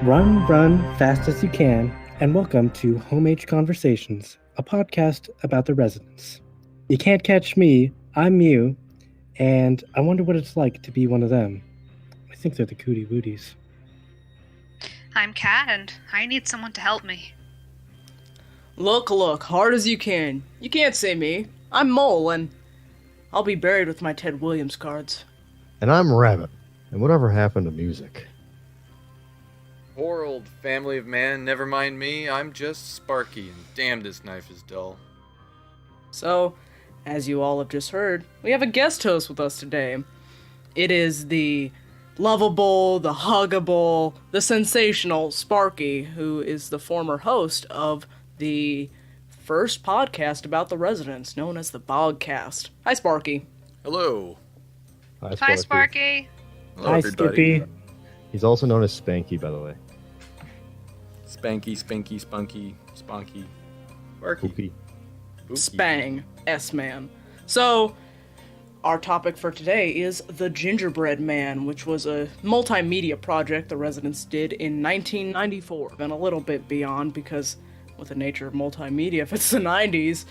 Run fast as you can, and welcome to Home Age Conversations, a podcast about the residents. You can't catch me, I'm Mew, and I wonder what it's like to be one of them. I think they're the Cootie Wooties. I'm Kat, and I need someone to help me. Look, hard as you can. You can't see me. I'm Mole, and I'll be buried with my Ted Williams cards. And I'm Rabbit, and whatever happened to music? Poor old family of man, never mind me, I'm just Sparky, and damn this knife is dull. So, as you all have just heard, we have a guest host with us today. It is the lovable, the huggable, the sensational Sparky, who is the former host of the first podcast about the residents, known as the Bogcast. Hi, Sparky. Hello. Hi, Sparky. Hello, Hi, everybody. Skippy. He's also known as Spanky, by the way. Spanky, Spinky, Spunky, Spunky, Sparky. Poopy. Spooky. Spang. S-Man. So, our topic for today is The Gingerbread Man, which was a multimedia project the residents did in 1994. And a little bit beyond, because with the nature of multimedia, if it's the 90s,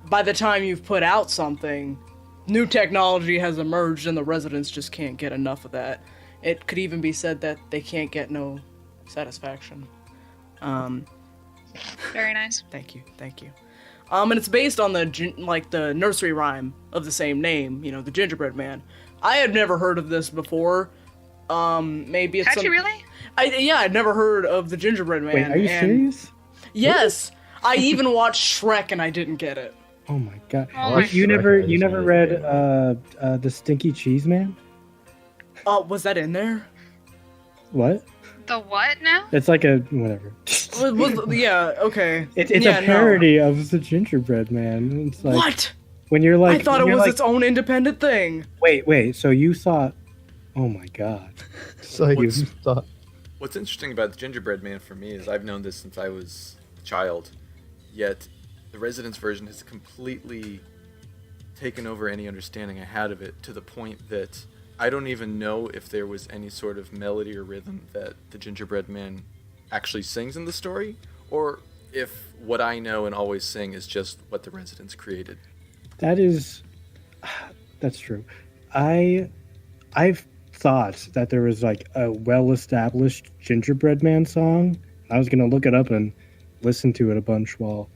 by the time you've put out something, new technology has emerged and the residents just can't get enough of that. It could even be said that they can't get no satisfaction. Very nice. Thank you. And it's based on the nursery rhyme of the same name, the Gingerbread Man. I had never heard of this before. Maybe it's Had you really? I'd never heard of the Gingerbread Man. Wait, are you serious? Yes. I even watched Shrek and I didn't get it. Oh my god. Oh my You never read The Stinky Cheese Man? Was that in there? What? The what now? It's like a whatever. Yeah, okay. It's Yeah, a parody of the Gingerbread Man. It's like What? when you're like I thought it you're was like, its own independent thing. Wait. So you thought? Oh my god. So you What's- thought, What's interesting about the Gingerbread Man for me is I've known this since I was a child, yet the Residents version has completely taken over any understanding I had of it, to the point that I don't even know if there was any sort of melody or rhythm that the Gingerbread Man actually sings in the story, or if what I know and always sing is just what the Residents created. That's true. I've thought that there was like a well-established Gingerbread Man song. I was gonna look it up and listen to it a bunch while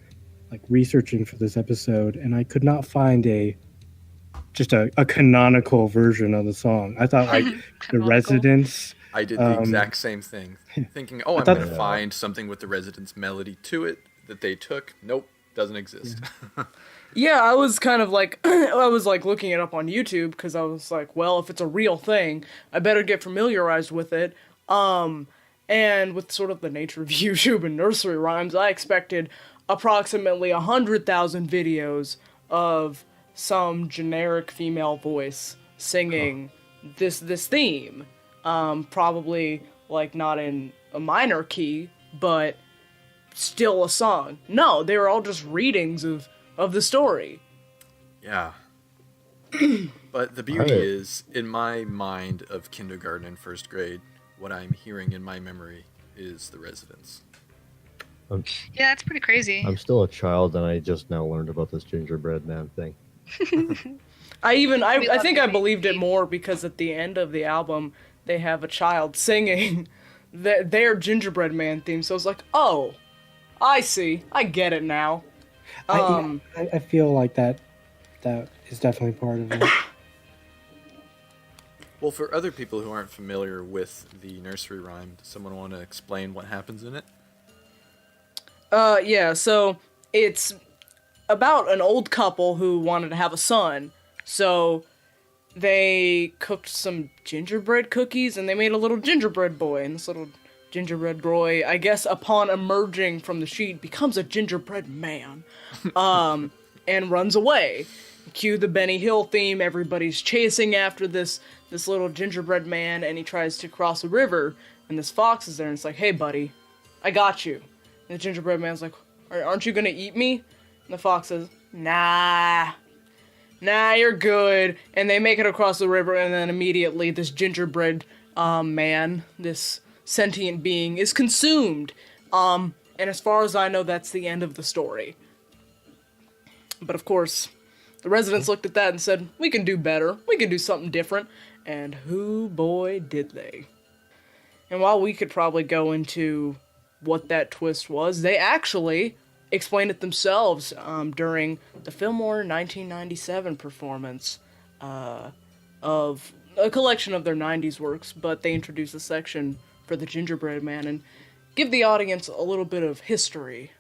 like researching for this episode, and I could not find a canonical version of the song. I thought like the Canonical? Residents. I did the exact same thing, thinking, oh, I'm thought- going to find something with the Residents' melody to it that they took. Nope, doesn't exist. Yeah, I was kind of like, I was like looking it up on YouTube because I was like, well, if it's a real thing, I better get familiarized with it. And with sort of the nature of YouTube and nursery rhymes, I expected approximately 100,000 videos of some generic female voice singing this theme. Probably like not in a minor key, but still a song. No, they were all just readings of the story. Yeah. But the beauty Right. is, in my mind of kindergarten and first grade, what I'm hearing in my memory is the Residents. I'm, Yeah, that's pretty crazy. I'm still a child, and I just now learned about this Gingerbread Man thing. I think I believed it more because at the end of the album they have a child singing their Gingerbread Man theme. So it's like, oh, I see, I get it now. I feel like that is definitely part of it. Well, for other people who aren't familiar with the nursery rhyme, does someone want to explain what happens in it? Yeah, so it's about an old couple who wanted to have a son. So they cooked some gingerbread cookies and they made a little gingerbread boy. And this little gingerbread boy, I guess upon emerging from the sheet, becomes a gingerbread man. And runs away. Cue the Benny Hill theme, everybody's chasing after this little gingerbread man, and he tries to cross a river, and this fox is there, and it's like, hey buddy, I got you. And the gingerbread man's like, aren't you gonna eat me? And the fox says, nah, you're good. And they make it across the river, and then immediately this gingerbread man, this sentient being is consumed. And as far as I know, that's the end of the story. But of course, the residents looked at that and said, we can do better. We can do something different. And whoo boy did they. And while we could probably go into what that twist was, they actually explained it themselves during the Fillmore 1997 performance of a collection of their 90s works, but they introduced a section for the Gingerbread Man and give the audience a little bit of history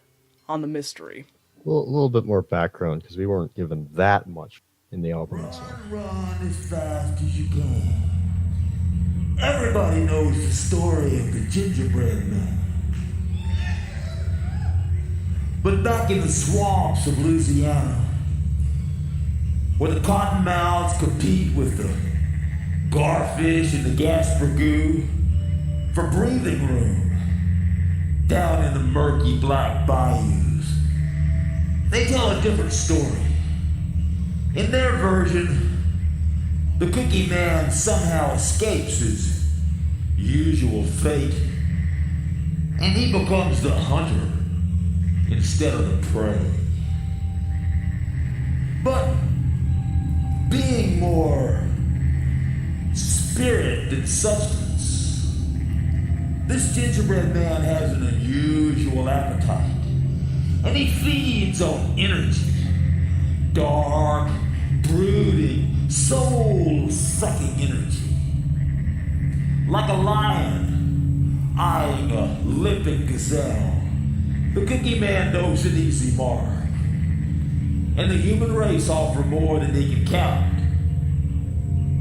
on the mystery. Well, a little bit more background, because we weren't given that much in the album itself. Run as fast as you can. Everybody knows the story of the Gingerbread Man. But back in the swamps of Louisiana, where the cottonmouths compete with the garfish and the gaspergoo for breathing room, down in the murky black bayous, they tell a different story. In their version, the Cookie Man somehow escapes his usual fate, and he becomes the hunter instead of the prey. But being more spirit than substance, this Gingerbread Man has an unusual appetite, and he feeds on energy. Dark, brooding, soul-sucking energy. Like a lion eyeing a limping gazelle, the Cookie Man knows an easy mark. And the human race offer more than they can count.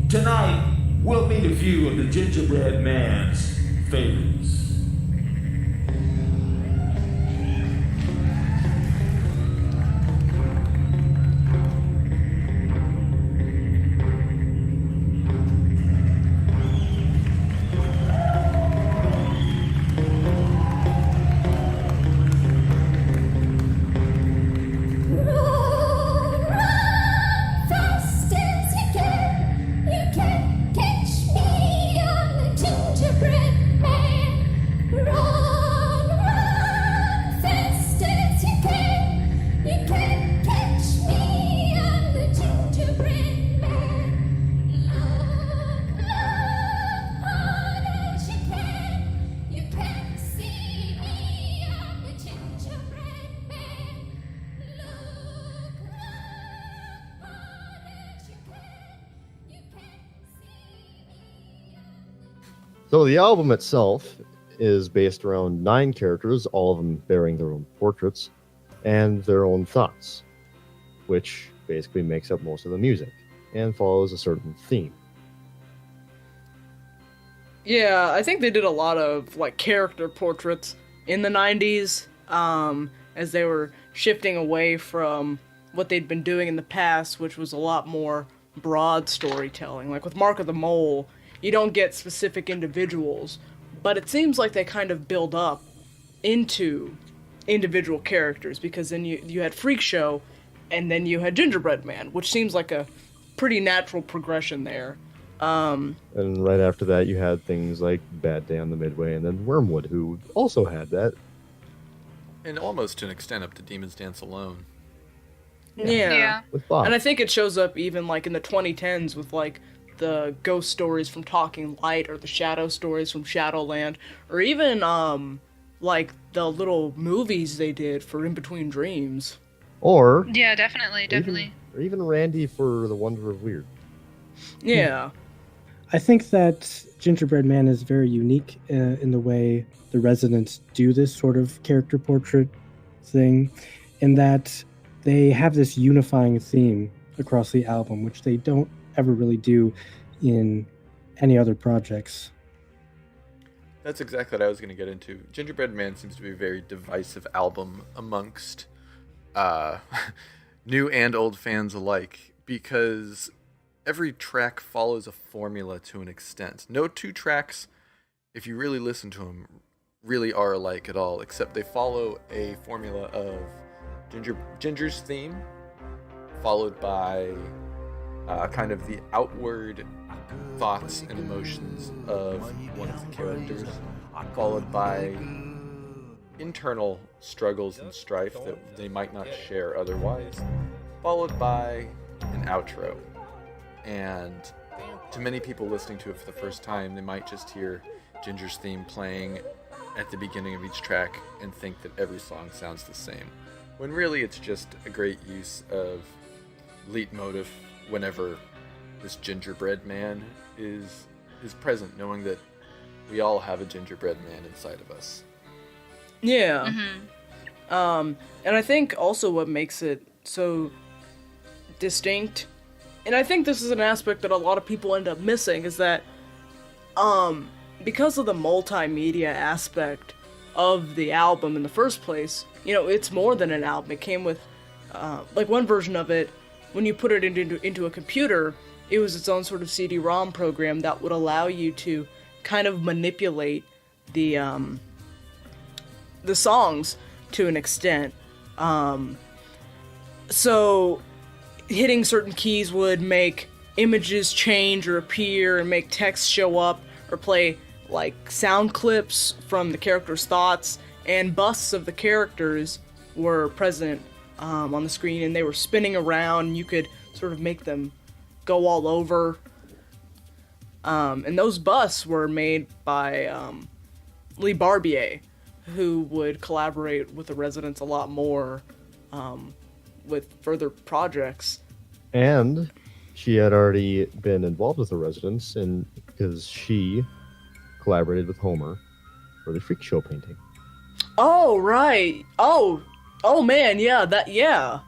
Tonight, we'll meet a few of the Gingerbread Man's favorites. So the album itself is based around 9 characters, all of them bearing their own portraits and their own thoughts, which basically makes up most of the music and follows a certain theme. Yeah, I think they did a lot of like character portraits in the 90s as they were shifting away from what they'd been doing in the past, which was a lot more broad storytelling. Like with Mark of the Mole, you don't get specific individuals, but it seems like they kind of build up into individual characters, because then you had Freak Show and then you had Gingerbread Man, which seems like a pretty natural progression there. And right after that, you had things like Bad Day on the Midway, and then Wormwood, who also had that. And almost to an extent up to Demons Dance Alone. Yeah. With Bob. And I think it shows up even like in the 2010s with like the ghost stories from Talking Light, or the shadow stories from Shadowland, or even like the little movies they did for In Between Dreams. Or Yeah, definitely. or even Randy for The Wonder of Weird. Yeah. I think that Gingerbread Man is very unique in the way the residents do this sort of character portrait thing, in that they have this unifying theme across the album, which they don't ever really do in any other projects. That's exactly what I was going to get into. Gingerbread Man seems to be a very divisive album amongst new and old fans alike, because every track follows a formula to an extent. No two tracks, if you really listen to them, really are alike at all, except they follow a formula of Ginger's theme, followed by kind of the outward thoughts and emotions of one of the characters, followed by internal struggles and strife that they might not share otherwise, followed by an outro. And to many people listening to it for the first time, they might just hear Ginger's theme playing at the beginning of each track and think that every song sounds the same, when really it's just a great use of leitmotif whenever this gingerbread man is present, knowing that we all have a gingerbread man inside of us. Yeah. And I think also what makes it so distinct, and I think this is an aspect that a lot of people end up missing, is that because of the multimedia aspect of the album in the first place, it's more than an album. It came with like one version of it, when you put it into a computer, it was its own sort of CD-ROM program that would allow you to kind of manipulate the songs to an extent. So hitting certain keys would make images change or appear and make text show up or play like sound clips from the characters' thoughts, and busts of the characters were present on the screen, and they were spinning around, and you could sort of make them go all over. And those busts were made by Lee Barbier, who would collaborate with the Residents a lot more with further projects. And she had already been involved with the Residents, and because she collaborated with Homer for the Freak Show painting. Oh, right. Oh man, yeah.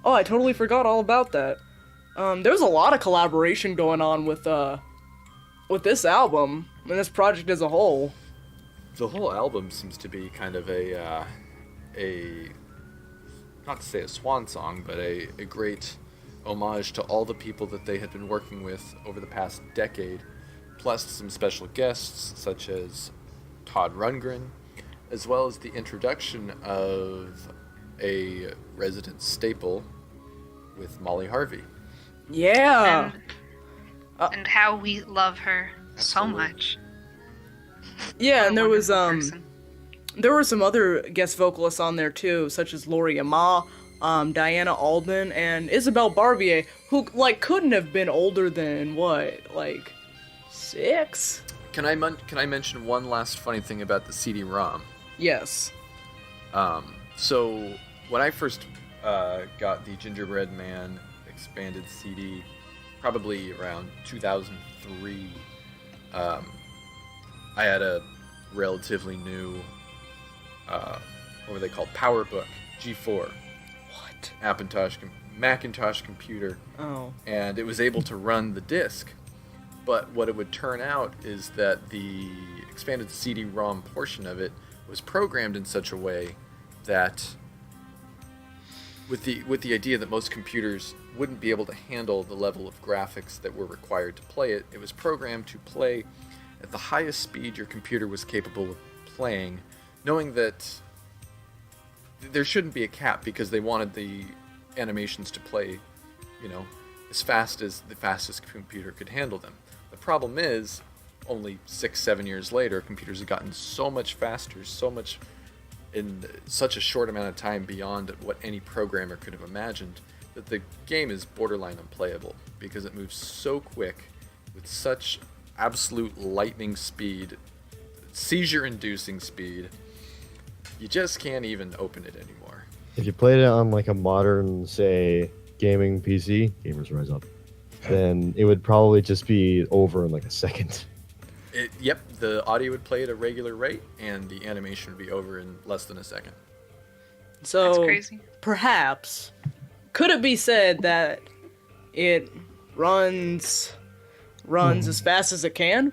Oh, I totally forgot all about that. There's a lot of collaboration going on with this album and this project as a whole. The whole album seems to be kind of a not to say a swan song, but a great homage to all the people that they had been working with over the past decade, plus some special guests such as Todd Rundgren, as well as the introduction of a Resident staple with Molly Harvey. Yeah. And how we love her so Absolutely. much. Yeah, What a and there was wonderful person. there were some other guest vocalists on there too, such as Lori Ama, Diana Aldman, and Isabelle Barbier, who couldn't have been older than 6? Can I mention one last funny thing about the CD-ROM? Yes. So when I first got the Gingerbread Man expanded CD, probably around 2003, I had a relatively new, what were they called? PowerBook G4. What? Macintosh computer. Oh. And it was able to run the disc. But what it would turn out is that the expanded CD-ROM portion of it was programmed in such a way that, with the idea that most computers wouldn't be able to handle the level of graphics that were required to play it, it was programmed to play at the highest speed your computer was capable of playing, knowing that there shouldn't be a cap because they wanted the animations to play, as fast as the fastest computer could handle them. The problem is, only 6-7 years later, computers have gotten so much faster, so much in such a short amount of time beyond what any programmer could have imagined, that the game is borderline unplayable because it moves so quick with such absolute lightning speed, seizure-inducing speed, you just can't even open it anymore. If you played it on a modern, say, gaming PC, Gamers Rise Up, then it would probably just be over in a second. Yep, the audio would play at a regular rate, and the animation would be over in less than a second. So That's crazy. perhaps could it be said that it runs as fast as it can?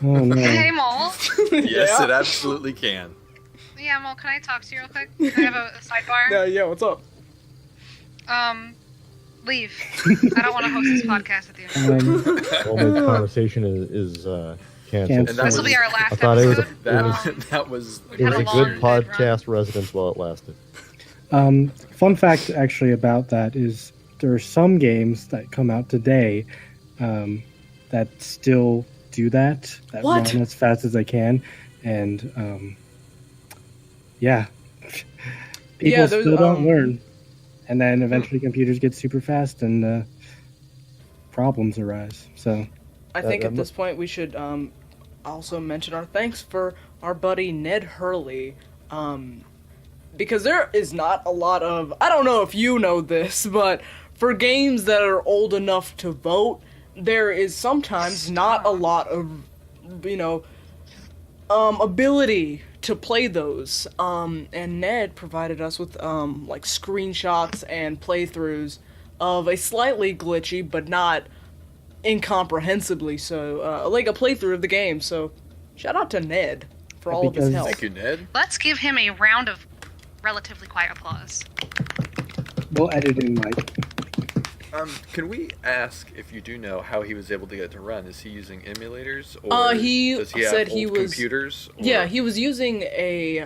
Oh no. Hey, Mole. Yes, Yeah. it absolutely can. Yeah, Mole, can I talk to you real quick? Can I have a sidebar? Yeah, what's up? Leave. I don't want to host this podcast with you. Well, the conversation is canceled. And that This will be our last I thought it was a- episode. That was We've It had was a a good long dead podcast residence while it lasted. Fun fact actually about that is there are some games that come out today that still do that What? run as fast as they can. and yeah, people Yeah, there's still don't learn, and then eventually computers get super fast and problems arise. So I think at this point we should also mention our thanks for our buddy Ned Hurley. Because there is not a lot of, I don't know if you know this, but for games that are old enough to vote, there is sometimes not a lot of, you know, ability to play those. And Ned provided us with like screenshots and playthroughs of a slightly glitchy but not incomprehensibly so, like a playthrough of the game. So shout out to Ned for all of his Because- help. Thank you, Ned. Let's give him a round of relatively quiet applause. we'll edit in Mike. Can we ask if you do know how he was able to get it to run? Is he using emulators, or He does he have said old he was- computers? Or... Yeah, he was using a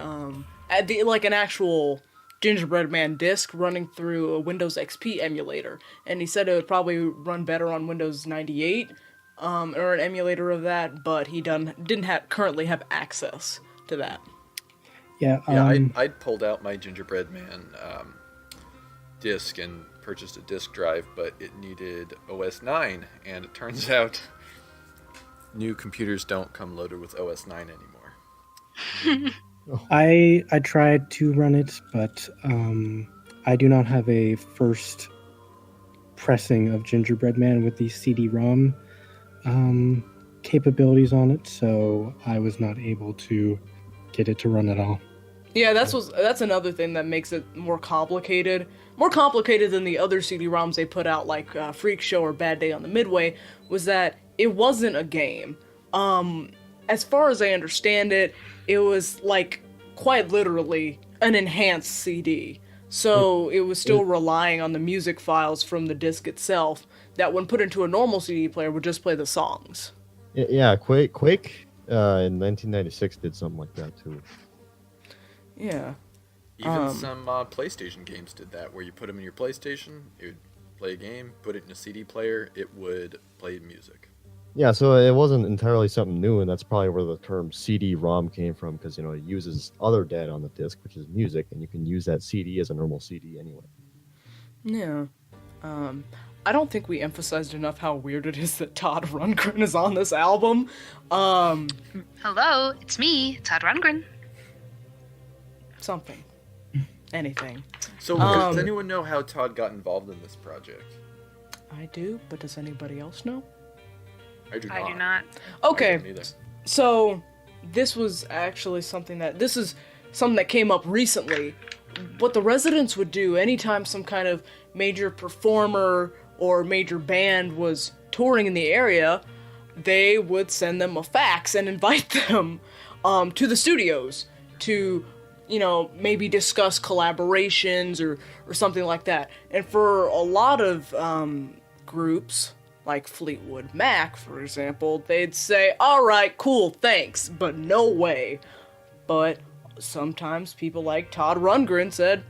like an actual Gingerbread Man disc running through a Windows XP emulator, and he said it would probably run better on Windows 98 or an emulator of that, but he didn't currently have access to that. Yeah, Yeah, I'd pulled out my Gingerbread Man disc and purchased a disk drive, but it needed OS 9, and it turns out new computers don't come loaded with OS 9 anymore. I tried to run it, but I do not have a first pressing of Gingerbread Man with the CD-ROM capabilities on it, so I was not able to get it to run at all. Yeah, that's another thing that makes it more complicated. More complicated than the other CD-ROMs they put out, like Freak Show or Bad Day on the Midway, was that it wasn't a game. As far as I understand it, it was like quite literally an enhanced CD. So it was still relying on the music files from the disc itself that when put into a normal CD player would just play the songs. Yeah, Quake in 1996 did something like that too. Yeah. Even some PlayStation games did that, where you put them in your PlayStation, it would play a game, put it in a CD player, it would play music. Yeah, so it wasn't entirely something new, and that's probably where the term CD-ROM came from, because, you know, it uses other data on the disc, which is music, and you can use that CD as a normal CD anyway. Yeah. I don't think we emphasized enough how weird it is that Todd Rundgren is on this album. Hello, it's me, Todd Rundgren. Something. Anything. So, does anyone know how Todd got involved in this project? I do, but does anybody else know? I do not. I do not. Okay. I don't either. So, this was actually something that came up recently. What the residents would do anytime some kind of major performer or major band was touring in the area, they would send them a fax and invite them to the studios to, you know, maybe discuss collaborations or something like that. And for a lot of groups, like Fleetwood Mac, for example, they'd say, alright, cool, thanks, but no way. But sometimes people like Todd Rundgren said,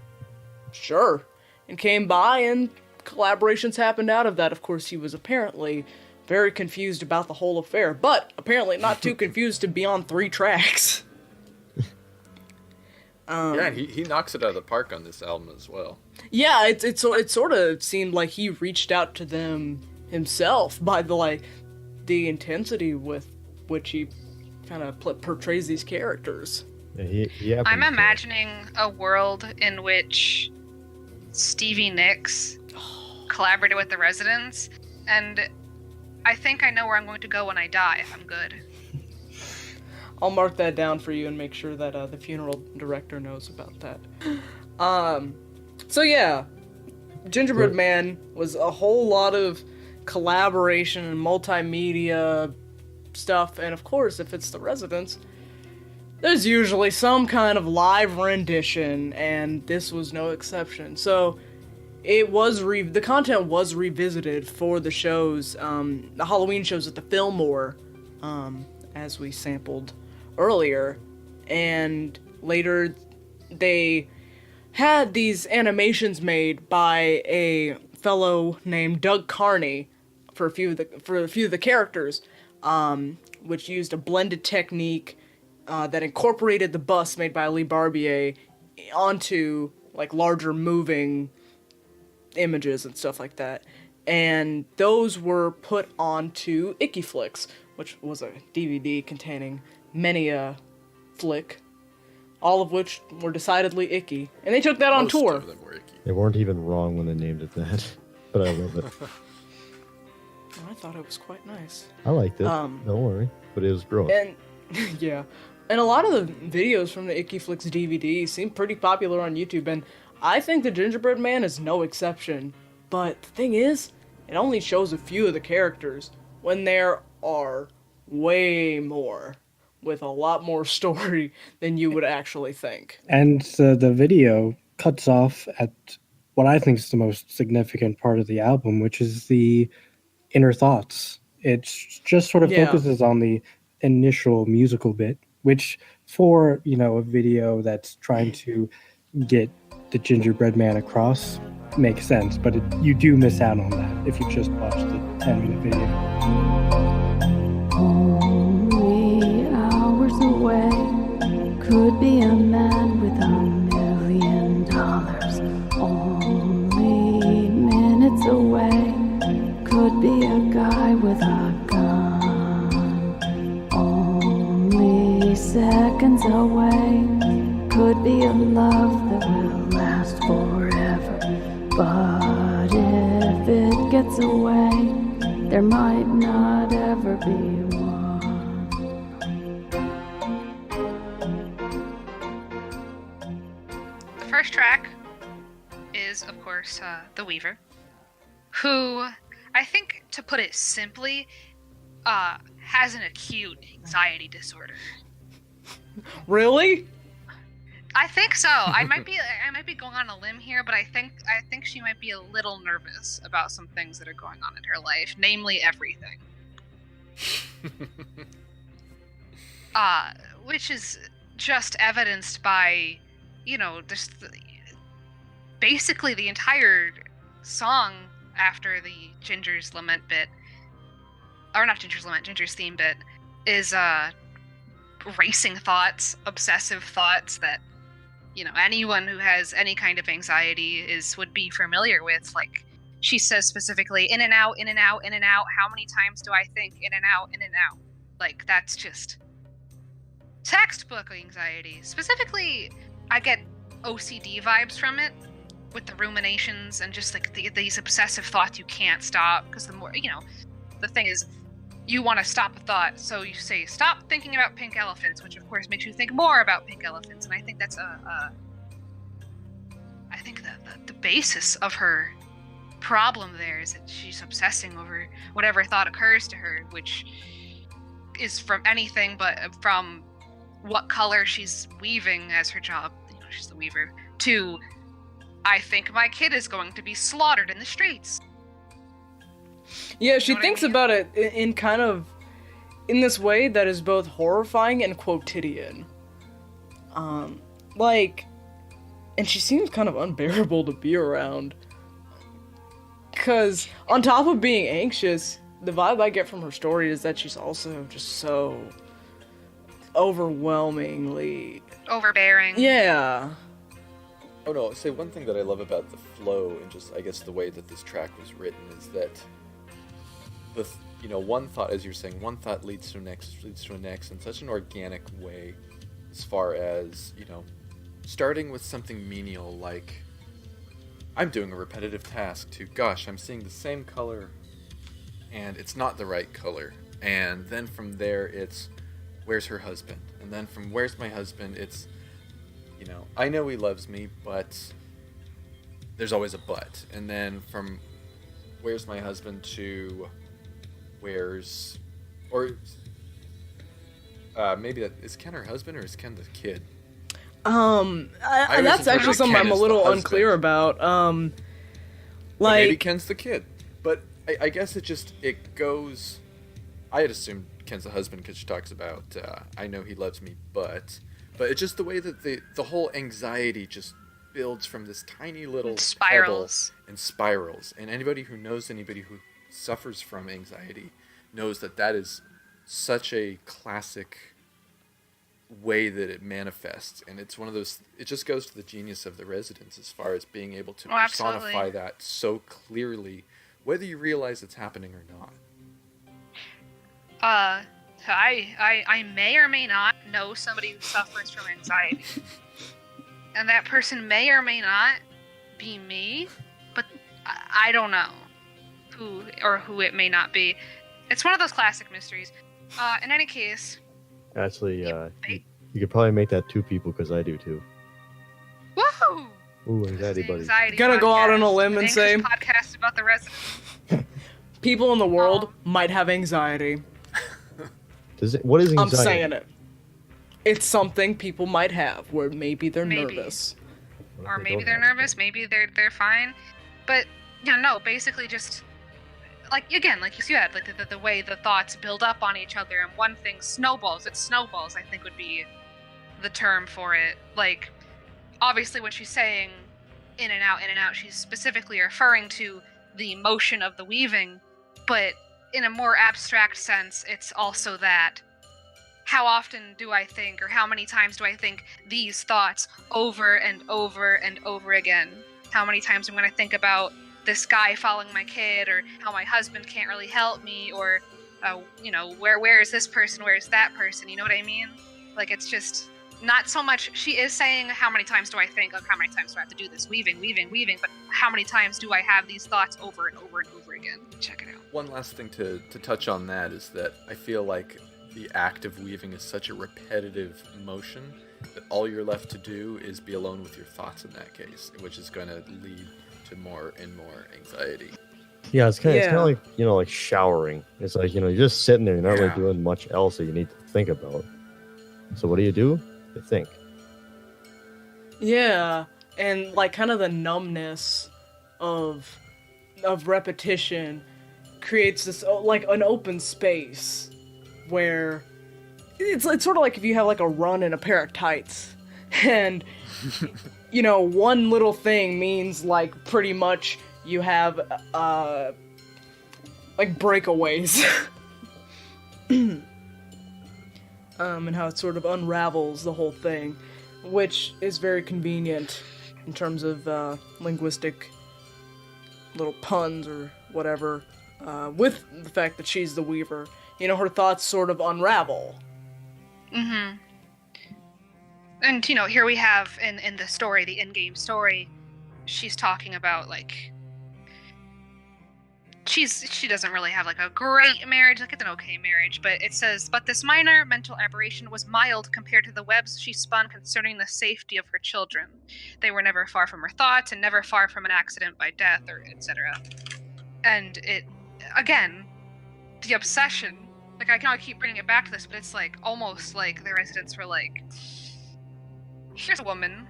sure, and came by, and collaborations happened out of that. Of course, he was apparently very confused about the whole affair, but apparently not too confused to be on 3 tracks. Yeah, he knocks it out of the park on this album as well. Yeah, it sort of seemed like he reached out to them himself by the intensity with which he kind of portrays these characters. Yeah, I'm imagining a world in which Stevie Nicks collaborated with the residents, and I think I know where I'm going to go when I die if I'm good. I'll mark that down for you and make sure that the funeral director knows about that. So yeah, Gingerbread Man was a whole lot of collaboration and multimedia stuff, and of course, if it's the residents, there's usually some kind of live rendition, and this was no exception. So it was the content was revisited for the shows, the Halloween shows at the Fillmore, as we sampled earlier, and later they had these animations made by a fellow named Doug Carney for a few of the characters, which used a blended technique that incorporated the bust made by Lee Barbier onto like larger moving images and stuff like that. And those were put onto Icky Flicks, which was a DVD containing many a flick, all of which were decidedly icky. And they took that on Most tour. of them were icky. They weren't even wrong when they named it that, but I love it. I thought it was quite nice. I liked it. Don't worry, but it was gross. And yeah, and a lot of the videos from the Icky Flicks DVD seem pretty popular on YouTube, and I think the Gingerbread Man is no exception. But the thing is, it only shows a few of the characters when there are way more with a lot more story than you would actually think. And the video cuts off at what I think is the most significant part of the album, which is the inner thoughts. It just sort of Yeah. focuses on the initial musical bit, which for, a video that's trying to get the Gingerbread Man across makes sense, but you do miss out on that if you just watch the 10-minute video. Only hours away could be a man with $1 million. Only minutes away could be a guy with a gun. Only seconds away could be a love that will last forever. But if it gets away, there might not ever be one. The first track is, of course, The Weaver, who, I think, to put it simply, has an acute anxiety disorder. Really? I think so. I might be going on a limb here, but I think she might be a little nervous about some things that are going on in her life, namely everything. Which is just evidenced by, just basically the entire song after the Ginger's Lament bit, or not Ginger's Lament, Ginger's theme bit, is racing thoughts, obsessive thoughts that anyone who has any kind of anxiety would be familiar with. Like, she says specifically, in and out, in and out, in and out. How many times do I think in and out, in and out? Like, that's just textbook anxiety. Specifically, I get OCD vibes from it, with the ruminations and just like these obsessive thoughts you can't stop. Because the more, the thing is, you want to stop a thought, so you say, stop thinking about pink elephants, which of course makes you think more about pink elephants. And I think that's I think the basis of her problem there is that she's obsessing over whatever thought occurs to her, which is from anything but from what color she's weaving as her job, she's the weaver, to, I think my kid is going to be slaughtered in the streets. Yeah, she Know what I thinks mean? about it in kind of in this way that is both horrifying and quotidian. And she seems kind of unbearable to be around. Because on top of being anxious, the vibe I get from her story is that she's also just so overwhelmingly Overbearing. Yeah. Oh no, say one thing that I love about the flow and just, I guess, the way that this track was written is that one thought, as you're saying, one thought leads to the next in such an organic way, as far as, starting with something menial like, I'm doing a repetitive task, to, gosh, I'm seeing the same color and it's not the right color. And then from there it's, where's her husband? And then from where's my husband, it's, I know he loves me, but there's always a but. And then from where's my husband to where's, or maybe that is Ken her husband or is Ken the kid? That's always actually interpret something Ken I'm a as the little husband. unclear about. Or maybe Ken's the kid. But I guess it goes, I had assumed Ken's the husband because she talks about, I know he loves me, but it's just the way that the whole anxiety just builds from this tiny little Spirals. pebble and spirals. And anybody who knows anybody who suffers from anxiety knows that is such a classic way that it manifests, and it's one of those, it just goes to the genius of the residents as far as being able to personify absolutely. that so clearly, whether you realize it's happening or not. I may or may not know somebody who suffers from anxiety. And that person may or may not be me, but I don't know who it may not be. It's one of those classic mysteries. In any case... Actually, you could probably make that 2 people, because I do too. Woohoo! Ooh, anxiety buddy. Gonna go out on a limb and say... podcast about the residents. People in the world might have anxiety. What is anxiety? I'm saying it. It's something people might have, where maybe they're nervous. Or maybe they're nervous, maybe they're fine. But, no, basically just... Like, again, like you said, like the way the thoughts build up on each other, and one thing snowballs, I think would be the term for it. Like, obviously when she's saying in and out, she's specifically referring to the motion of the weaving, but in a more abstract sense, it's also that how often do I think, or how many times do I think these thoughts over and over and over again? How many times I'm going to think about this guy following my kid, or how my husband can't really help me, or, where is this person, where is that person, you know what I mean? Like, it's just not so much, she is saying, how many times do I think, like, how many times do I have to do this, weaving, but how many times do I have these thoughts over and over and over again? Check it out. One last thing to touch on that is that I feel like the act of weaving is such a repetitive motion that all you're left to do is be alone with your thoughts in that case, which is going to lead to more and more anxiety. Yeah, it's kind of like, like showering. It's like, you're just sitting there, you're not really doing much else that you need to think about. So what do? You think. Yeah, and like kind of the numbness of repetition creates this like an open space where it's sort of like if you have like a run in a pair of tights, and one little thing means like pretty much you have like breakaways. And how it sort of unravels the whole thing, which is very convenient in terms of linguistic little puns or whatever, with the fact that she's the weaver. Her thoughts sort of unravel. Mm-hmm. And, here we have in the story, the in-game story, she's talking about, like, she doesn't really have, like, a great marriage, like, it's an okay marriage, but it says, but this minor mental aberration was mild compared to the webs she spun concerning the safety of her children. They were never far from her thoughts, and never far from an accident by death, or etc. And it, again, the obsession, like, I can only keep bringing it back to this, but it's, like, almost like the residents were like, here's a woman,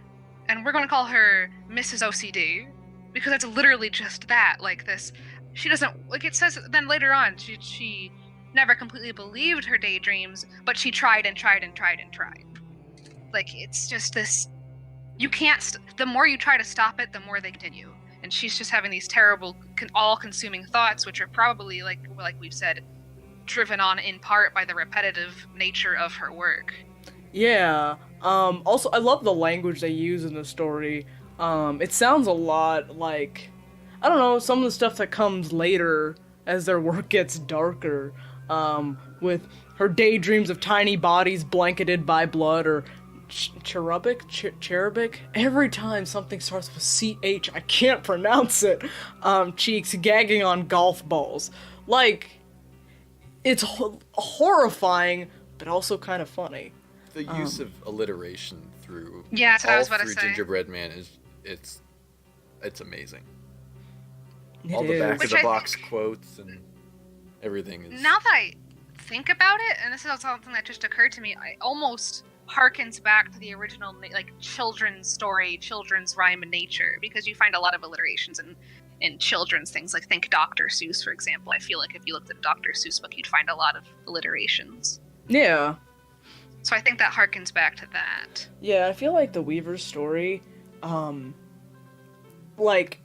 and we're going to call her Mrs. OCD, because it's literally just that, like, this, she doesn't, like, it says then later on, she never completely believed her daydreams, but she tried and tried and tried and tried. Like, it's just this, you can't, the more you try to stop it, the more they continue. And she's just having these terrible, all-consuming thoughts, which are probably, like we've said, driven on in part by the repetitive nature of her work. Yeah. Also, I love the language they use in the story. It sounds a lot like, I don't know, some of the stuff that comes later as their work gets darker, with her daydreams of tiny bodies blanketed by blood, or cherubic? Every time something starts with CH, I can't pronounce it. Cheeks gagging on golf balls. Like, it's horrifying, but also kind of funny. The use of alliteration through that's what I was about to say. Gingerbread Man it's amazing. It all the is. back Which of the I box think, quotes and everything is. now that I think about it, and this is something that just occurred to me, it almost harkens back to the original, like, children's story, children's rhyme in nature, because you find a lot of alliterations in children's things, like think Dr. Seuss, for example. I feel like if you looked at a Dr. Seuss book, you'd find a lot of alliterations. Yeah. So I think that harkens back to that. Yeah, I feel like the Weaver's story, like,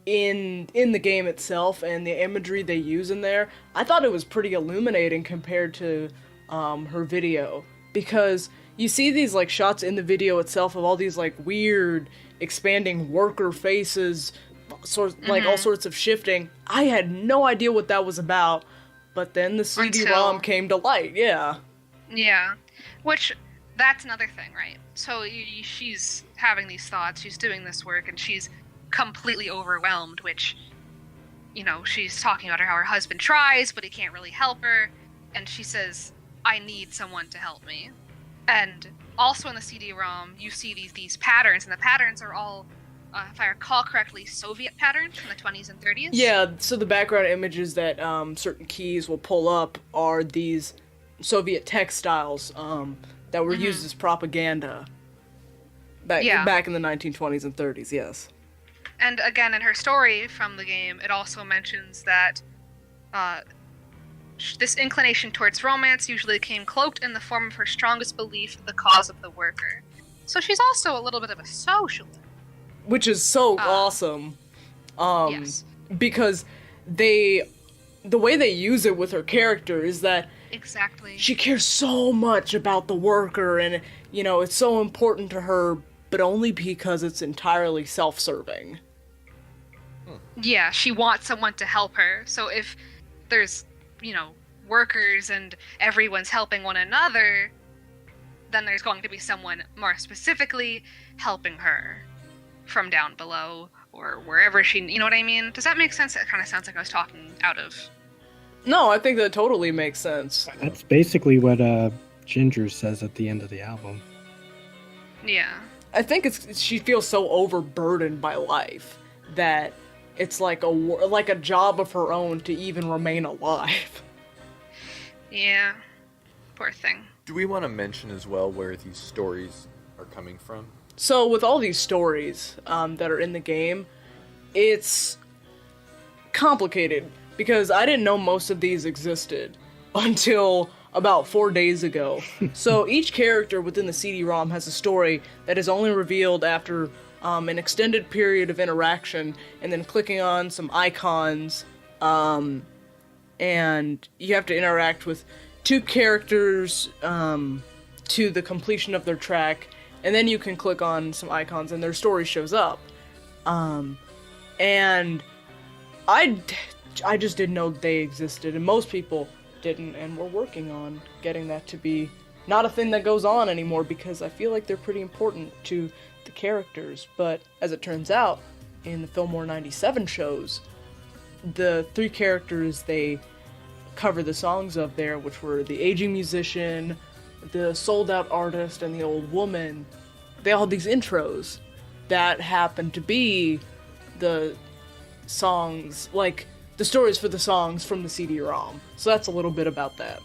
in the game itself and the imagery they use in there, I thought it was pretty illuminating compared to her video, because you see these like shots in the video itself of all these like weird expanding worker faces, like all sorts of shifting. I had no idea what that was about, but then the CD-ROM came to light. Yeah. Yeah, which that's another thing, right? So she's having these thoughts, she's doing this work, and she's completely overwhelmed, which, you know, she's talking about how her husband tries, but he can't really help her, and she says, I need someone to help me. And also in the CD-ROM, you see these patterns, and the patterns are all, if I recall correctly, Soviet patterns from the 20s and 30s. Yeah, so the background images that certain keys will pull up are these Soviet textiles that were used as propaganda back in the 1920s and 30s, yes. And again, in her story from the game, it also mentions that this inclination towards romance usually came cloaked in the form of her strongest belief in the cause of the worker. So she's also a little bit of a socialist. Which is so awesome. Yes. Because the way they use it with her character is that Exactly. she cares so much about the worker, and, you know, it's so important to her, but only because it's entirely self-serving. Yeah, she wants someone to help her. So if there's, you know, workers and everyone's helping one another, then there's going to be someone more specifically helping her from down below or wherever she, you know what I mean? Does that make sense? It kind of sounds like I was talking out of... No, I think that totally makes sense. That's basically what Ginger says at the end of the album. Yeah. I think she feels so overburdened by life that it's like a job of her own to even remain alive. Yeah. Poor thing. Do we want to mention as well where these stories are coming from? So with all these stories that are in the game, it's complicated because I didn't know most of these existed until about 4 days ago. So each character within the CD-ROM has a story that is only revealed after an extended period of interaction and then clicking on some icons, and you have to interact with 2 characters to the completion of their track, and then you can click on some icons and their story shows up. And I just didn't know they existed, and most people didn't, and we're working on getting that to be not a thing that goes on anymore because I feel like they're pretty important to the characters. But as it turns out, in the Fillmore 97 shows, the 3 characters they cover the songs of there, which were the aging musician, the sold out artist, and the old woman, they all had these intros that happened to be the songs, like the stories for the songs from the CD-ROM. So that's a little bit about that.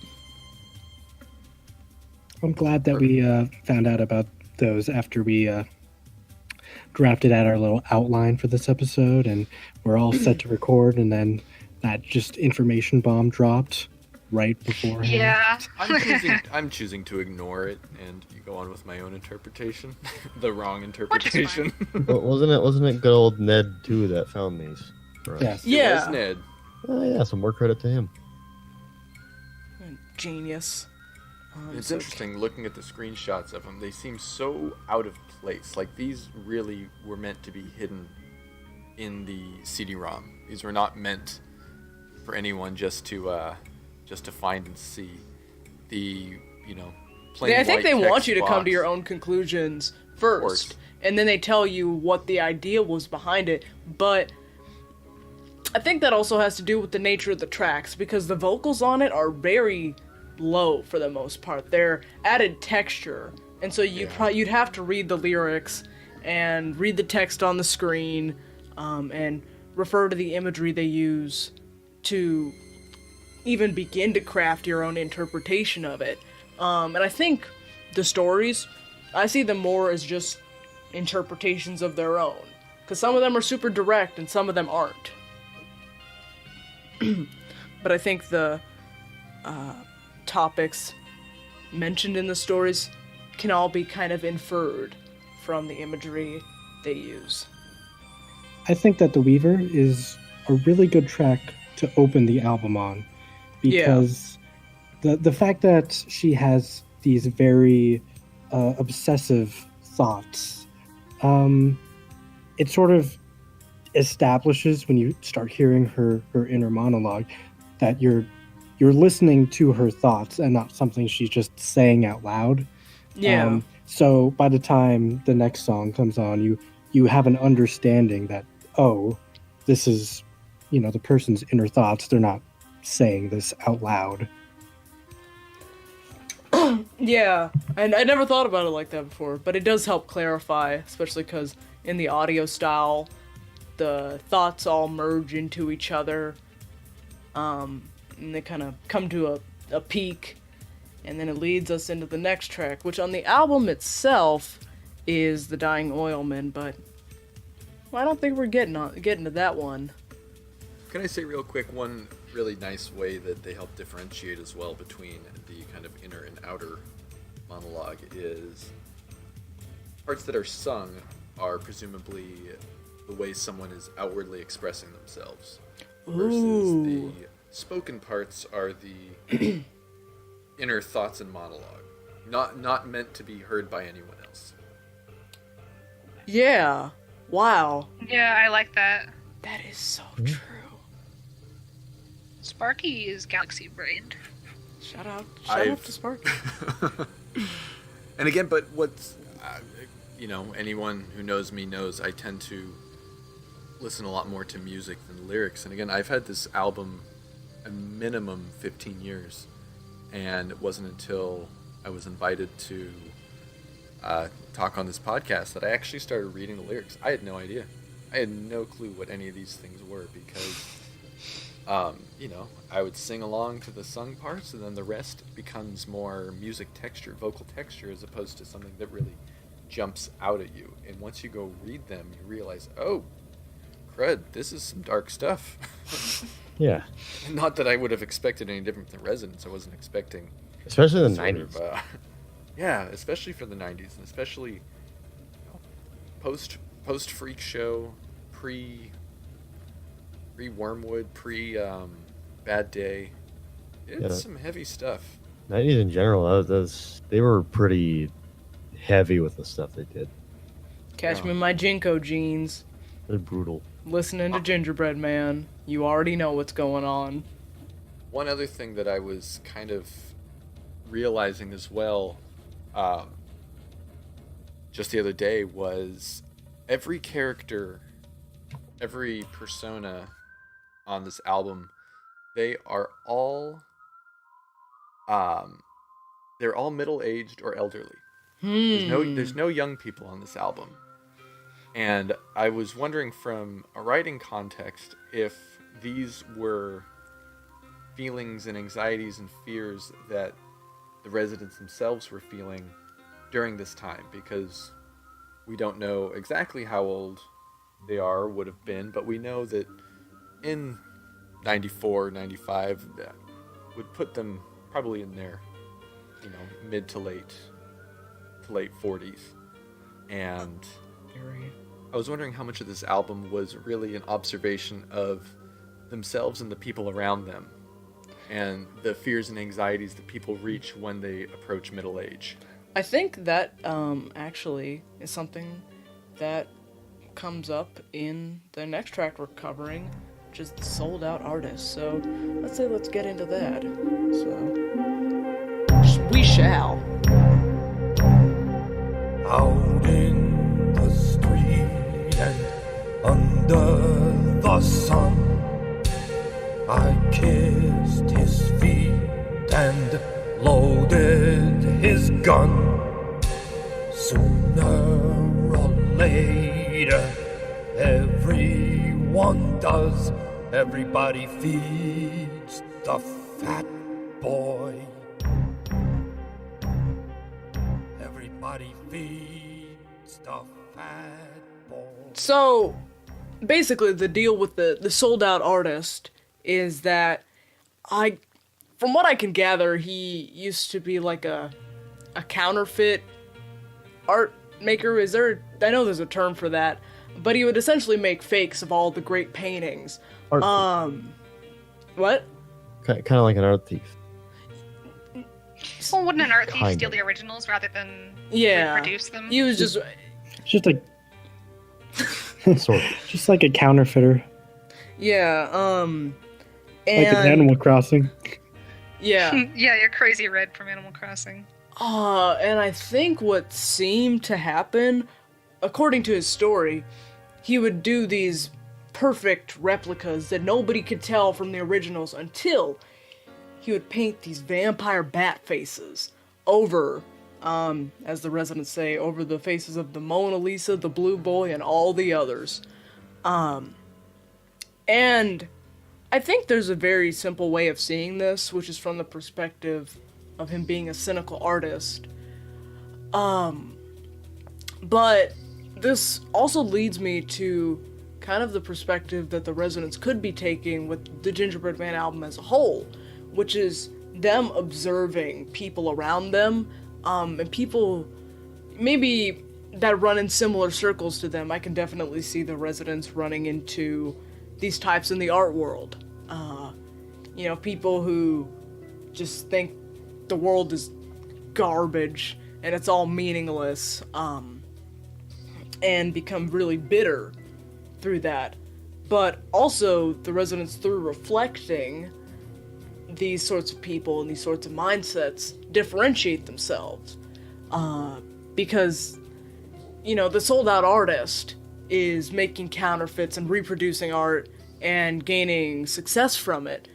I'm glad that we found out about those after we drafted out our little outline for this episode, and we're all set to record, and then that just information bomb dropped right beforehand. Yeah. I'm choosing to ignore it and go on with my own interpretation. The wrong interpretation. But wasn't it good old Ned too that found these? For us? Yes. Yeah. It was Ned. Yeah, some more credit to him. Genius. It's interesting looking at the screenshots of them. They seem so out of place. Like, these really were meant to be hidden in the CD-ROM. These were not meant for anyone just to find and see. The, plain I think they white want you to text come to box. your own conclusions Of first, course. and then they tell you what the idea was behind it. But I think that also has to do with the nature of the tracks, because the vocals on it are very low for the most part. They're added texture, and so you'd have to read the lyrics and read the text on the screen, and refer to the imagery they use to even begin to craft your own interpretation of it. And I think the stories, I see them more as just interpretations of their own, because some of them are super direct and some of them aren't. But I think the topics mentioned in the stories can all be kind of inferred from the imagery they use. I think that The Weaver is a really good track to open the album on, because the fact that she has these very obsessive thoughts. It sort of establishes when you start hearing her inner monologue that you're listening to her thoughts and not something she's just saying out loud. Yeah. So by the time the next song comes on, you have an understanding that, oh, this is, the person's inner thoughts. They're not saying this out loud. Yeah, and I never thought about it like that before, but it does help clarify, especially because in the audio style, the thoughts all merge into each other, and they kind of come to a peak, and then it leads us into the next track, which on the album itself is The Dying Oilman, but I don't think we're getting to that one. Can I say real quick, one really nice way that they help differentiate as well between the kind of inner and outer monologue is parts that are sung are presumably the way someone is outwardly expressing themselves, versus the spoken parts are the inner thoughts and monologue, not meant to be heard by anyone else. Yeah. Wow. Yeah, I like that. That is so true. Sparky is galaxy brained. Shout out to Sparky. And again, but what's, anyone who knows me knows I tend to listen a lot more to music than lyrics. And again, I've had this album a minimum 15 years. And it wasn't until I was invited to talk on this podcast that I actually started reading the lyrics. I had no idea. I had no clue what any of these things were because, I would sing along to the sung parts, and then the rest becomes more music texture, vocal texture, as opposed to something that really jumps out at you. And once you go read them, you realize, oh, crud, this is some dark stuff. Yeah. Not that I would have expected any different than Resonance. I wasn't expecting... Especially in the 90s. Yeah, especially for the 90s, and especially post Freak Show, pre Wormwood, pre Bad Day. It's some heavy stuff. 90s in general, they were pretty heavy with the stuff they did. Catch me in my Jinko jeans. They're brutal. Listening to Gingerbread Man. You already know what's going on. One other thing that I was kind of realizing as well, just the other day, was every character, every persona on this album, they are all, they're all middle-aged or elderly. There's no young people on this album. And I was wondering from a writing context if these were feelings and anxieties and fears that the residents themselves were feeling during this time, because we don't know exactly how old they are or would have been, but we know that in 94, 95, that would put them probably in their, mid to late 40s. And I was wondering how much of this album was really an observation of themselves and the people around them, and the fears and anxieties that people reach when they approach middle age. I think that actually is something that comes up in the next track we're covering, which is the Sold Out Artist. So let's get into that. So we shall. Out in the street and under the sun, I kissed his feet and loaded his gun. Sooner or later, everyone does. Everybody feeds the fat boy. Everybody feeds the fat boy. So basically the deal with the Sold Out Artist is that from what I can gather, he used to be like a counterfeit art maker. I know there's a term for that, but he would essentially make fakes of all the great paintings. Art What? Kind of like an art thief. Well, wouldn't an art thief Kind steal of. the originals rather than Yeah. reproduce them? He was just It's just like Sort of. just like a counterfeiter, yeah, like and in Animal Crossing. yeah. Yeah, you're Crazy Red from Animal Crossing. And I think what seemed to happen, according to his story, he would do these perfect replicas that nobody could tell from the originals until he would paint these vampire bat faces over, as the residents say, over the faces of the Mona Lisa, the Blue Boy, and all the others. And I think there's a very simple way of seeing this, which is from the perspective of him being a cynical artist. But this also leads me to kind of the perspective that the Residents could be taking with the Gingerbread Man album as a whole, which is them observing people around them, and people maybe that run in similar circles to them. I can definitely see the Residents running into these types in the art world. People who just think the world is garbage and it's all meaningless, and become really bitter through that. But also, the Residents, through reflecting these sorts of people and these sorts of mindsets, differentiate themselves. Because, the sold out artist is making counterfeits and reproducing art and gaining success from it.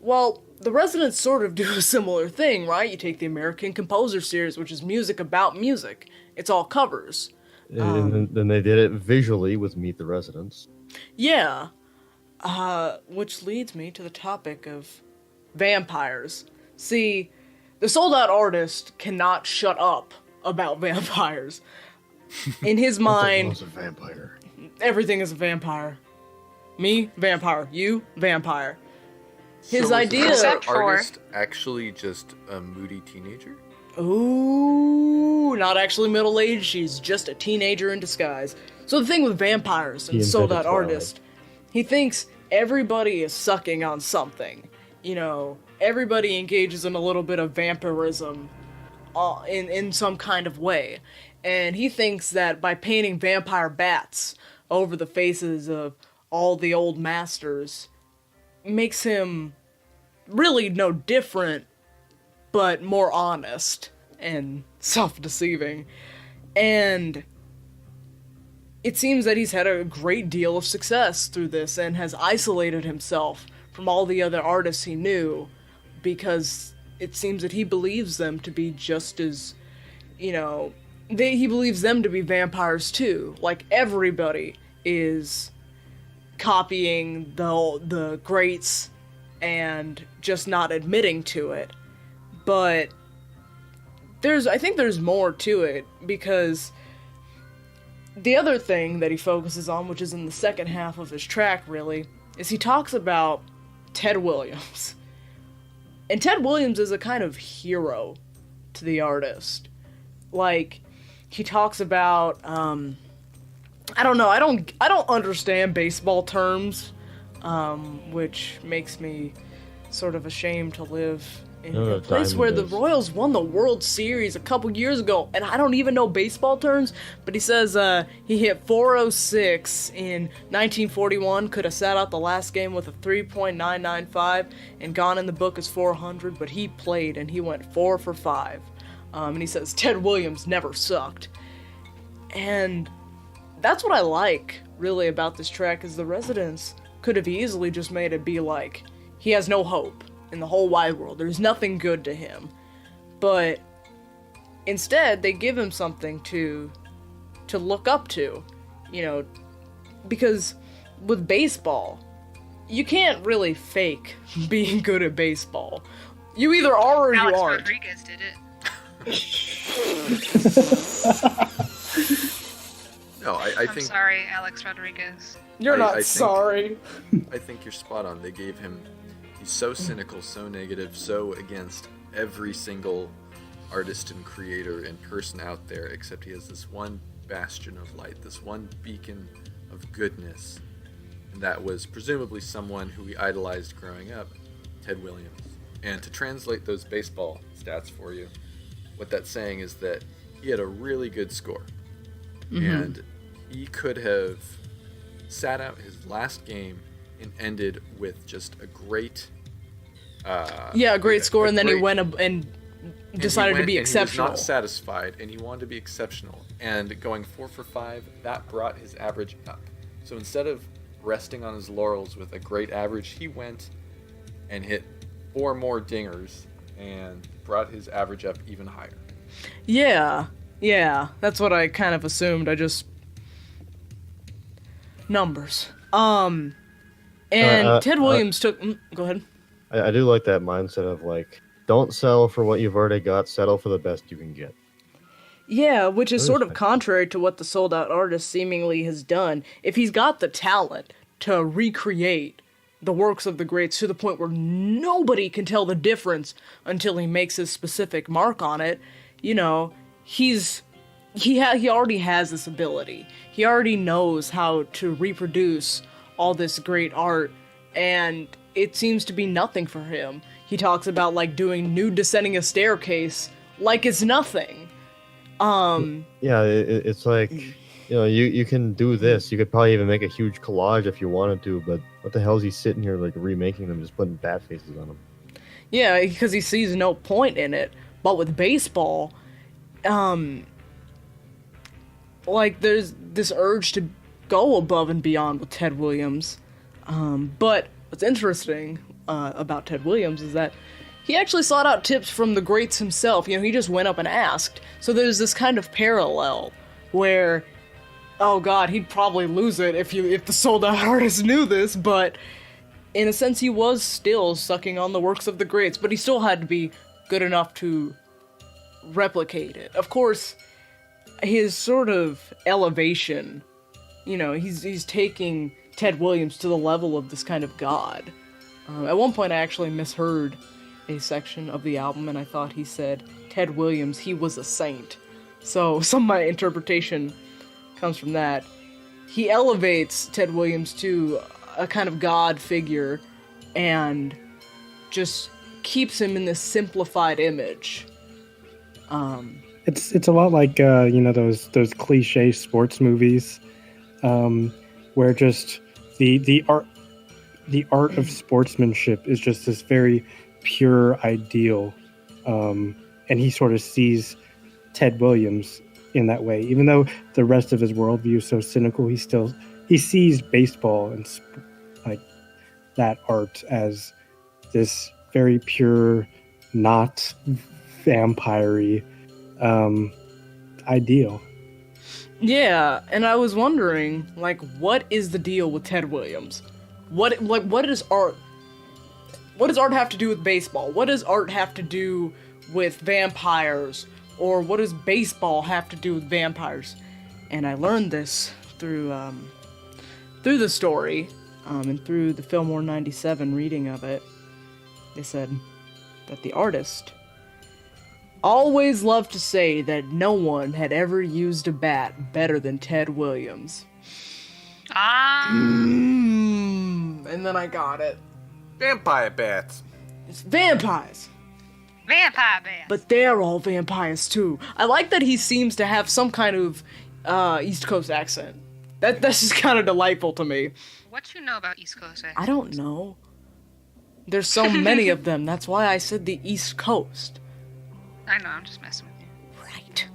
Well, the Residents sort of do a similar thing, right? You take the American Composer series, which is music about music. It's all covers. And then they did it visually with Meet the Residents. Yeah. Which leads me to the topic of vampires. See, the sold out artist cannot shut up about vampires. In his mind, What's a vampire? everything is a vampire. Me, vampire. You, vampire. His So idea. is Except the for- artist actually just a moody teenager? Ooh, not actually middle-aged, she's just a teenager in disguise. So the thing with vampires and He sold invented out Twilight. artist, he thinks everybody is sucking on something. Everybody engages in a little bit of vampirism in some kind of way. And he thinks that by painting vampire bats over the faces of all the old masters makes him really no different, but more honest and self-deceiving. And it seems that he's had a great deal of success through this and has isolated himself from all the other artists he knew, because it seems that he believes them to be just as, he believes them to be vampires too. Like, everybody is copying the greats and just not admitting to it. But I think there's more to it, because the other thing that he focuses on, which is in the second half of his track really, is he talks about Ted Williams. And Ted Williams is a kind of hero to the artist. Like, he talks about, I don't know, I don't understand baseball terms, which makes me sort of ashamed to live in No, a place time where the is- Royals won the World Series a couple years ago, and I don't even know baseball terms, but he says he hit 406 in 1941, could have sat out the last game with a 3.995 and gone in the book as 400, but he played and he went 4 for 5. And he says Ted Williams never sucked. And that's what I like, really, about this track, is the Residents could have easily just made it be like, he has no hope in the whole wide world. There's nothing good to him. But instead, they give him something to look up to, because with baseball, you can't really fake being good at baseball. You either are or Alex you aren't. Rodriguez did it. No, I I'm think sorry, Alex Rodriguez. You're I not think- sorry. I think you're spot on. They gave him. He's so cynical, so negative, so against every single artist and creator and person out there, except he has this one bastion of light, this one beacon of goodness. And that was presumably someone who he idolized growing up, Ted Williams. And to translate those baseball stats for you, what that's saying is that he had a really good score. And he could have sat out his last game and ended with just a great great score, and then he went and decided to be exceptional. He was not satisfied, and he wanted to be exceptional. And going 4 for 5, that brought his average up. So instead of resting on his laurels with a great average, he went and hit 4 more dingers and brought his average up even higher. Yeah, that's what I kind of assumed. I just numbers. And Ted Williams took. Go ahead. I do like that mindset of like, don't settle for what you've already got, settle for the best you can get. Yeah, which is sort of contrary to what the sold out artist seemingly has done. If he's got the talent to recreate the works of the greats to the point where nobody can tell the difference until he makes his specific mark on it, you know, he already has this ability. He already knows how to reproduce all this great art, and it seems to be nothing for him. He talks about like doing nude descending a staircase like it's nothing. It's like, you know, you can do this. You could probably even make a huge collage if you wanted to, but what the hell is he sitting here like remaking them, just putting bat faces on them? Yeah, because he sees no point in it. But with baseball, like there's this urge to go above and beyond with Ted Williams. But what's interesting about Ted Williams is that he actually sought out tips from the greats himself. You know, he just went up and asked. So there's this kind of parallel where, oh god, he'd probably lose it if the sold-out artist knew this, but in a sense he was still sucking on the works of the greats, but he still had to be good enough to replicate it. Of course, his sort of elevation, you know, he's taking Ted Williams to the level of this kind of god. At one point I actually misheard a section of the album, and I thought he said Ted Williams, he was a saint. So some of my interpretation comes from that. He elevates Ted Williams to a kind of god figure and just keeps him in this simplified image. It's a lot like you know, those cliche sports movies, where just the art of sportsmanship is just this very pure ideal, and he sort of sees Ted Williams in that way. Even though the rest of his worldview is so cynical, he sees baseball and like that art as this very pure, not vampire-y ideal. Yeah, and I was wondering, like, what is the deal with Ted Williams? What is art? What does art have to do with baseball? What does art have to do with vampires? Or what does baseball have to do with vampires? And I learned this through the story, and through the Fillmore 97 reading of it. They said that the artist always loved to say that no one had ever used a bat better than Ted Williams. And then I got it. Vampire bats. It's vampires. Vampire bats. But they're all vampires too. I like that he seems to have some kind of East Coast accent. That's just kind of delightful to me. What you know about East Coast accents? I don't know. There's so many of them. That's why I said the East Coast. I know, I'm just messing with you. Right.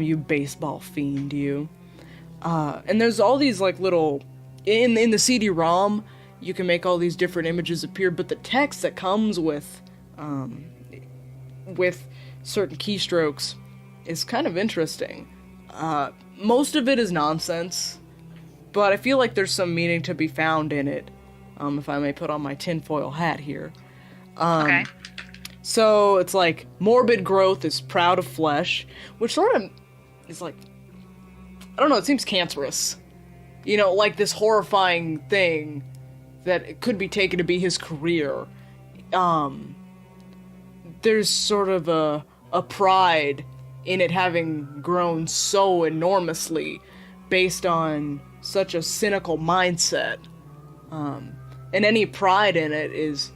You baseball fiend, you. And there's all these like little in the CD-ROM, you can make all these different images appear, but the text that comes with certain keystrokes is kind of interesting. Most of it is nonsense, but I feel like there's some meaning to be found in it, if I may put on my tinfoil hat here. Okay. So it's like, morbid growth is proud of flesh, which sort of is like, I don't know, it seems cancerous. You know, like this horrifying thing that it could be taken to be his career. There's sort of a pride in it having grown so enormously based on such a cynical mindset. And any pride in it is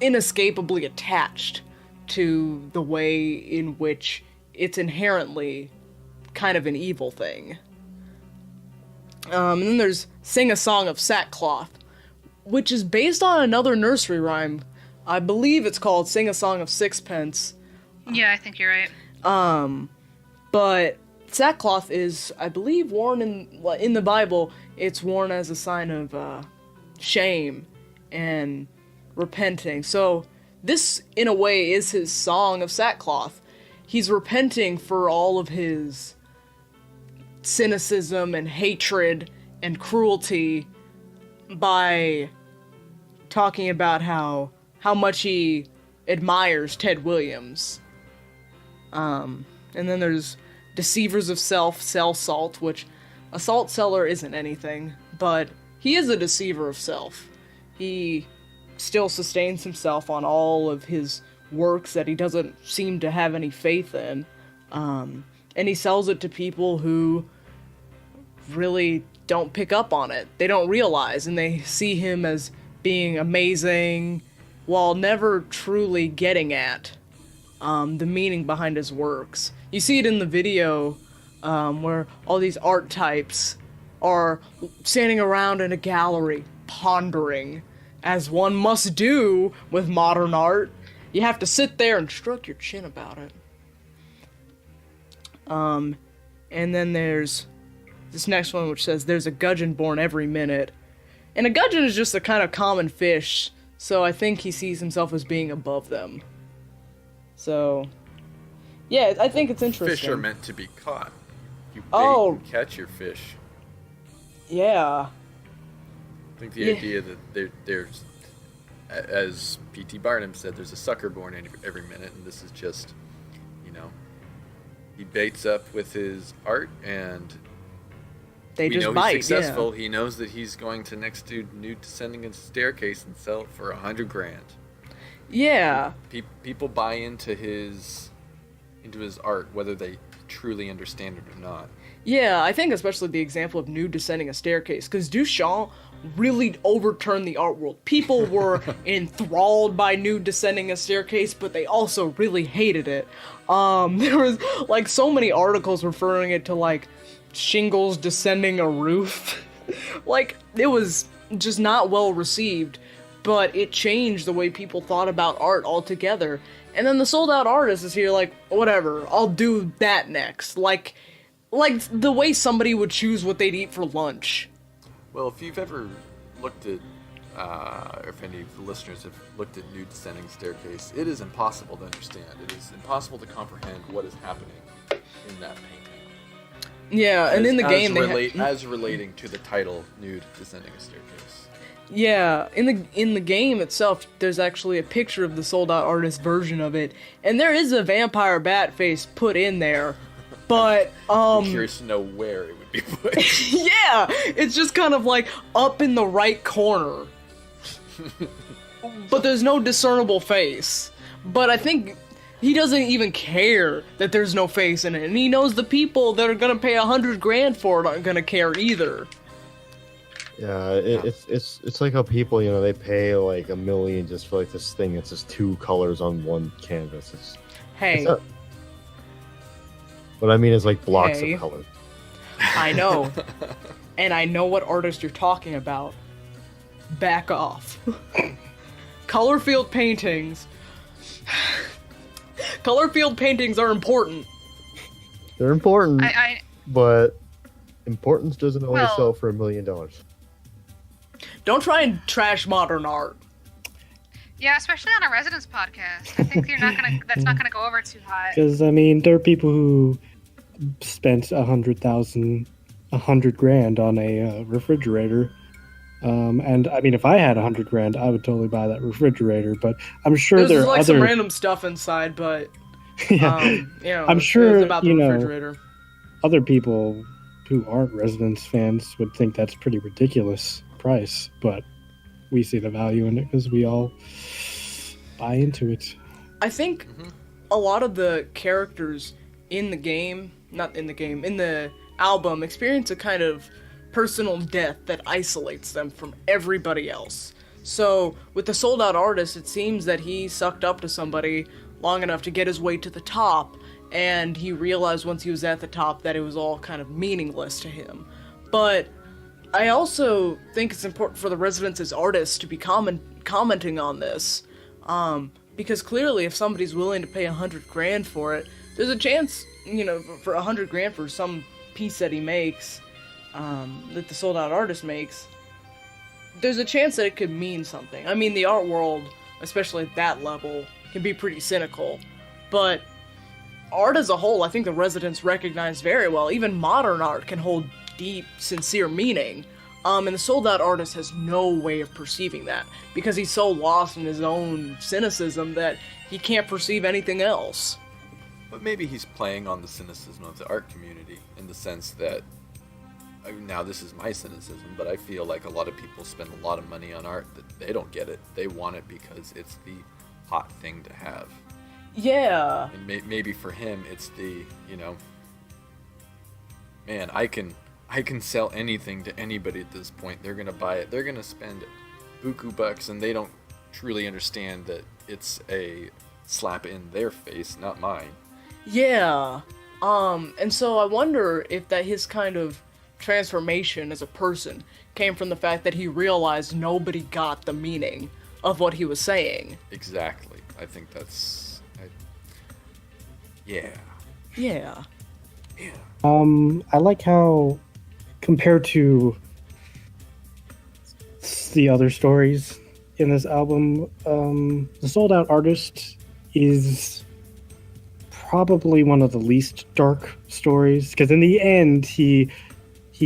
inescapably attached to the way in which it's inherently kind of an evil thing. And then there's Sing a Song of Sackcloth, which is based on another nursery rhyme. I believe it's called Sing a Song of Sixpence. Yeah, I think you're right. But sackcloth is, I believe, worn in the Bible. It's worn as a sign of shame and repenting. So this, in a way, is his song of sackcloth. He's repenting for all of his cynicism and hatred and cruelty by talking about how much he admires Ted Williams. And then there's Deceivers of Self, Sell Salt, which a salt seller isn't anything, but he is a deceiver of self. He still sustains himself on all of his works that he doesn't seem to have any faith in. And he sells it to people who really don't pick up on it. They don't realize, and they see him as being amazing while never truly getting at the meaning behind his works. You see it in the video where all these art types are standing around in a gallery pondering, as one must do with modern art. You have to sit there and stroke your chin about it. And then there's this next one which says, there's a gudgeon born every minute. And a gudgeon is just a kind of common fish, so I think he sees himself as being above them. So, yeah, I think it's interesting. Fish are meant to be caught. You bait and catch your fish. Yeah. I think the idea that there's, as P.T. Barnum said, there's a sucker born every minute, and this is just, he baits up with his art, and they we just know bite. He's successful. Yeah. He knows that he's going to next to Nude Descending a Staircase and sell it for $100,000. Yeah. People buy into his art, whether they truly understand it or not. Yeah, I think especially the example of Nude Descending a Staircase, because Duchamp really overturned the art world. People were enthralled by Nude Descending a Staircase, but they also really hated it. There was, so many articles referring it to, shingles descending a roof. It was just not well received, but it changed the way people thought about art altogether. And then the sold out artist is here whatever, I'll do that next. Like the way somebody would choose what they'd eat for lunch. Well, if you've ever looked at, or if any of the listeners have looked at Nude Descending Staircase, it is impossible to understand. It is impossible to comprehend what is happening in that painting. Yeah, and in the game as relating to the title Nude Descending a Staircase. Yeah, in the game itself, there's actually a picture of the sold out artist version of it, and there is a vampire bat face put in there, but I'm curious to know where it would be put. Yeah, it's just kind of up in the right corner, but there's no discernible face. But I think he doesn't even care that there's no face in it, and he knows the people that are gonna pay $100,000 for it aren't gonna care either. Yeah, it's like how people, they pay $1 million just for this thing that's just two colors on one canvas. What I mean is blocks of color. I know. And I know what artist you're talking about. Back off. Color field paintings. Color field paintings are important. They're important, but importance doesn't always sell for $1 million. Don't try and trash modern art. Yeah, especially on a Residence podcast. I think that's not gonna go over too high. Because there are people who spent $100,000 on a refrigerator. And if I had $100,000, I would totally buy that refrigerator. But I'm sure there are some random stuff inside, but I'm sure about the refrigerator. Other people who aren't Residence fans would think that's a pretty ridiculous price, but we see the value in it because we all buy into it. I think a lot of the characters in the album experience a kind of personal death that isolates them from everybody else. So, with the sold out artist, it seems that he sucked up to somebody long enough to get his way to the top, and he realized once he was at the top that it was all kind of meaningless to him. But I also think it's important for the residents as artists to be commenting on this, because clearly if somebody's willing to pay $100,000 for it, there's a chance, for $100,000 for some piece that he makes, that the sold out artist makes, there's a chance that it could mean something. I mean, the art world, especially at that level, can be pretty cynical, but art as a whole, I think the residents recognize very well. Even modern art can hold deep, sincere meaning, and the sold out artist has no way of perceiving that, because he's so lost in his own cynicism that he can't perceive anything else. But maybe he's playing on the cynicism of the art community, in the sense that, now this is my cynicism, but I feel like a lot of people spend a lot of money on art that they don't get it. They want it because it's the hot thing to have. Yeah. And maybe for him, it's the, man, I can sell anything to anybody at this point. They're gonna buy it. They're gonna spend buku bucks, and they don't truly understand that it's a slap in their face, not mine. Yeah. And so I wonder if that his kind of transformation as a person came from the fact that he realized nobody got the meaning of what he was saying. Exactly. I think that's... Yeah. Yeah. I like how, compared to the other stories in this album, the sold out artist is probably one of the least dark stories, because in the end he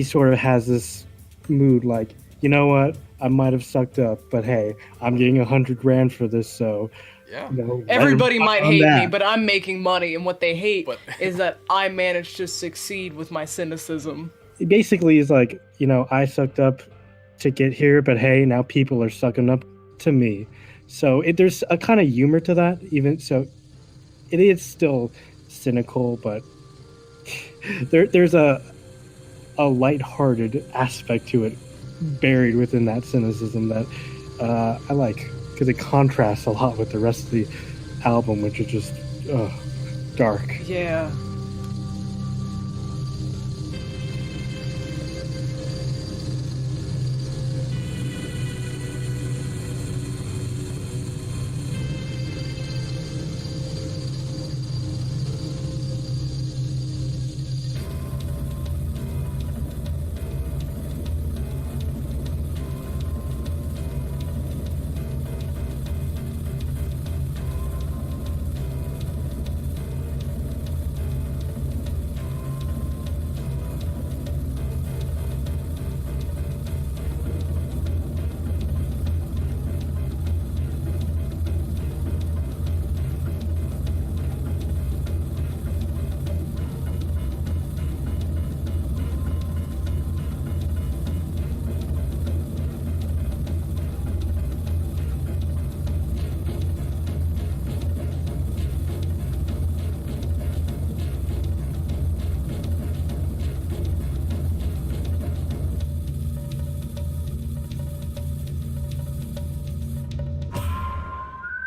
sort of has this mood like, you know what, I might have sucked up, but hey, I'm getting $100,000 for this, so Yeah. Everybody might hate that. me, but I'm making money, and what they hate But- is that I managed to succeed with my cynicism. It basically is like, I sucked up to get here, but hey, now people are sucking up to me. So there's a kind of humor to that, even so. It is still cynical, but there's a lighthearted aspect to it buried within that cynicism that I like, because it contrasts a lot with the rest of the album, which is just dark. Yeah.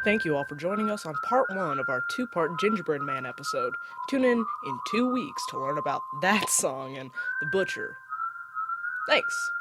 Thank you all for joining us on part 1 of our 2-part Gingerbread Man episode. Tune in 2 weeks to learn about that song and the butcher. Thanks.